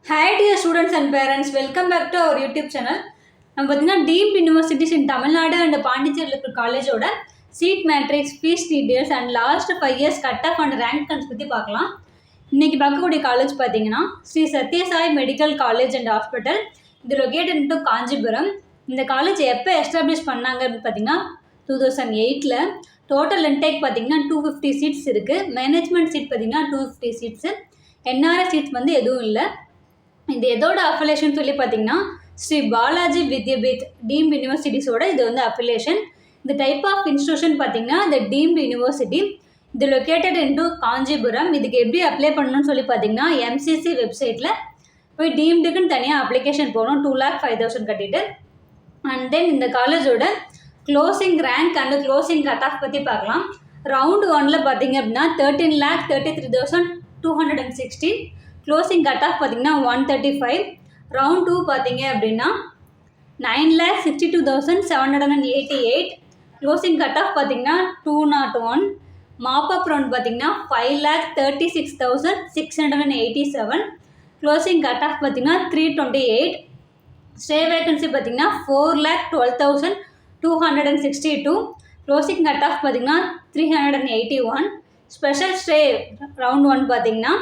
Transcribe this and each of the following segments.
Hi dear students and parents, welcome back to our YouTube channel. நம்ம பார்த்தீங்கன்னா deemed universities in Tamil Nadu and பாண்டிச்சேரியில் இருக்கிற காலேஜோட seat matrix, fee details and last 5 years cut off and rank கன்ஸ் பற்றி பார்க்கலாம். இன்றைக்கி பார்க்கக்கூடிய காலேஜ் பார்த்தீங்கன்னா Sri Sathya Sai medical college and hospital. இது லொக்கேட்டட் இன்டு காஞ்சிபுரம். இந்த காலேஜ் எப்போ எஸ்டாப்ளிஷ் பண்ணாங்க அப்படின்னு பார்த்தீங்கன்னா 2008. டோட்டல் இன்டேக் பார்த்தீங்கன்னா 250 சீட்ஸ் இருக்குது. மேனேஜ்மெண்ட் சீட் பார்த்தீங்கன்னா 250 சீட்ஸு. என்ஆர்ஐ சீட்ஸ் வந்து எதுவும் இல்லை. இது எதோட அஃபிலேஷன் சொல்லி பார்த்தீங்கன்னா ஸ்ரீ பாலாஜி வித்யாபீத் டீம்டு யூனிவர்சிட்டிஸோட இது வந்து அஃபிலேஷன். இந்த டைப் ஆஃப் இன்ஸ்டியூஷன் பார்த்தீங்கன்னா இந்த டீம்டு யூனிவர்சிட்டி. இது லொக்கேட்டட் இன்டு காஞ்சிபுரம். இதுக்கு எப்படி அப்ளை பண்ணணும்னு சொல்லி பார்த்தீங்கன்னா எம்சிசி வெப்சைட்டில் போய் டீம்டுக்குன்னு தனியாக அப்ளிகேஷன் போகணும். 2,05,000 கட்டிட்டு. அண்ட் தென் இந்த காலேஜோட closing rank and closing cut off பற்றி பார்க்கலாம். ரவுண்டு 1 பார்த்தீங்க அப்படின்னா 13,33,216. க்ளோசிங் கட் ஆஃப் பார்த்தீங்கன்னா 135. ரவுண்ட் 2 பார்த்தீங்க அப்படின்னா 9,62,788. க்ளோசிங் கட் ஆஃப் பார்த்தீங்கன்னா 201. மாப்அப் ரவுண்ட் பார்த்தீங்கன்னா 5,36,687. க்ளோசிங் கட் ஆஃப் பார்த்தீங்கன்னா 328. ஸ்டே வேகன்சி பார்த்தீங்கன்னா 4,12,262. க்ளோசிங் கட் ஆஃப் பார்த்தீங்கன்னா 381. ஸ்பெஷல் ஸ்டே ரவுண்ட் 1 பார்த்தீங்கன்னா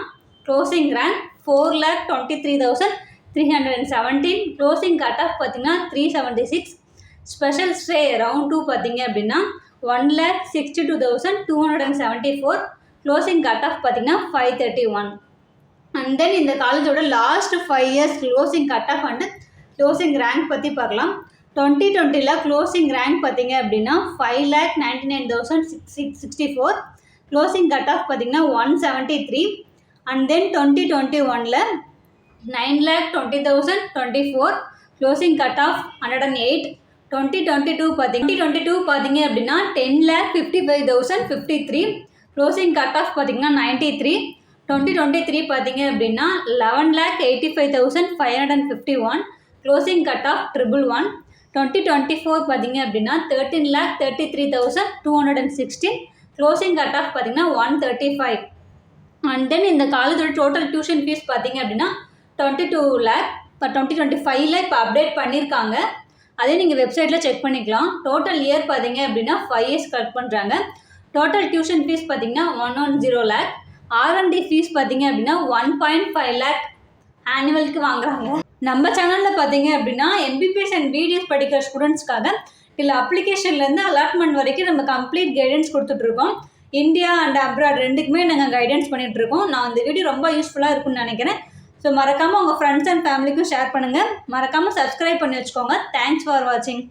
closing rank 4,23,317. Closing cut of பார்த்தீங்கன்னா 376. ஸ்பெஷல் ஸ்டே ரவுண்ட் 2 பார்த்தீங்க அப்படின்னா 1,62,274. க்ளோசிங் கட் ஆஃப் பார்த்தீங்கன்னா 531. அண்ட் தென் இந்த காலேஜோட last 5 years closing cut off and closing rank பற்றி பார்க்கலாம். 2020 க்ளோசிங் ரேங்க் பார்த்தீங்க அப்படின்னா 5,99,664. க்ளோசிங் கட் ஆஃப் பார்த்தீங்கன்னா 173. And then 2021 9,20,024. Closing cut of 108. 2022 பார்த்தீங்க அப்படின்னா 10,55,053. க்ளோசிங் கட் ஆஃப் பார்த்தீங்கன்னா 93. 2023 பார்த்தீங்க அப்படின்னா 11,85,551. Closing cut of 111. 2024 பார்த்தீங்க அப்படின்னா 13,33,216. க்ளோசிங் கட் ஆஃப் பார்த்தீங்கன்னா 135. அண்ட் தென் இந்த காலேஜோட டோட்டல் டியூஷன் ஃபீஸ் பார்த்தீங்க அப்படின்னா 22 lakh. இப்போ 2025 இப்போ அப்டேட் பண்ணியிருக்காங்க. அதே நீங்கள் வெப்சைட்டில் செக் பண்ணிக்கலாம். டோட்டல் இயர் பார்த்தீங்க அப்படின்னா 5 years கலெக்ட் பண்ணுறாங்க. டோட்டல் டியூஷன் ஃபீஸ் பார்த்தீங்கன்னா 110 lakh. R&D ஃபீஸ் பார்த்தீங்க அப்படின்னா 1.5 lakh ஆனுவலுக்கு வாங்குறாங்க. நம்ம சேனலில் பார்த்தீங்க அப்படின்னா MBBS அண்ட் BDS படிக்கிற ஸ்டூடெண்ட்ஸ்க்காக இல்லை அப்ளிகேஷன்லேருந்து அலாட்மெண்ட் வரைக்கும் நம்ம கம்ப்ளீட் கைடன்ஸ் கொடுத்துட்ருக்கோம். இந்தியா அண்ட் அப்ராட் ரெண்டுக்குமே நாங்கள் கைடன்ஸ் பண்ணிகிட்ருக்கோம். நான் இந்த வீடியோ ரொம்ப யூஸ்ஃபுல்லாக இருக்குன்னு நினைக்கிறேன். ஸோ மறக்காமல் உங்கள் ஃப்ரெண்ட்ஸ் அண்ட் ஃபேமிலிக்கும் ஷேர் பண்ணுங்கள். மறக்காமல் சப்ஸ்கிரைப் பண்ணி வச்சுக்கோங்க. தேங்க்ஸ் ஃபார் வாட்சிங்.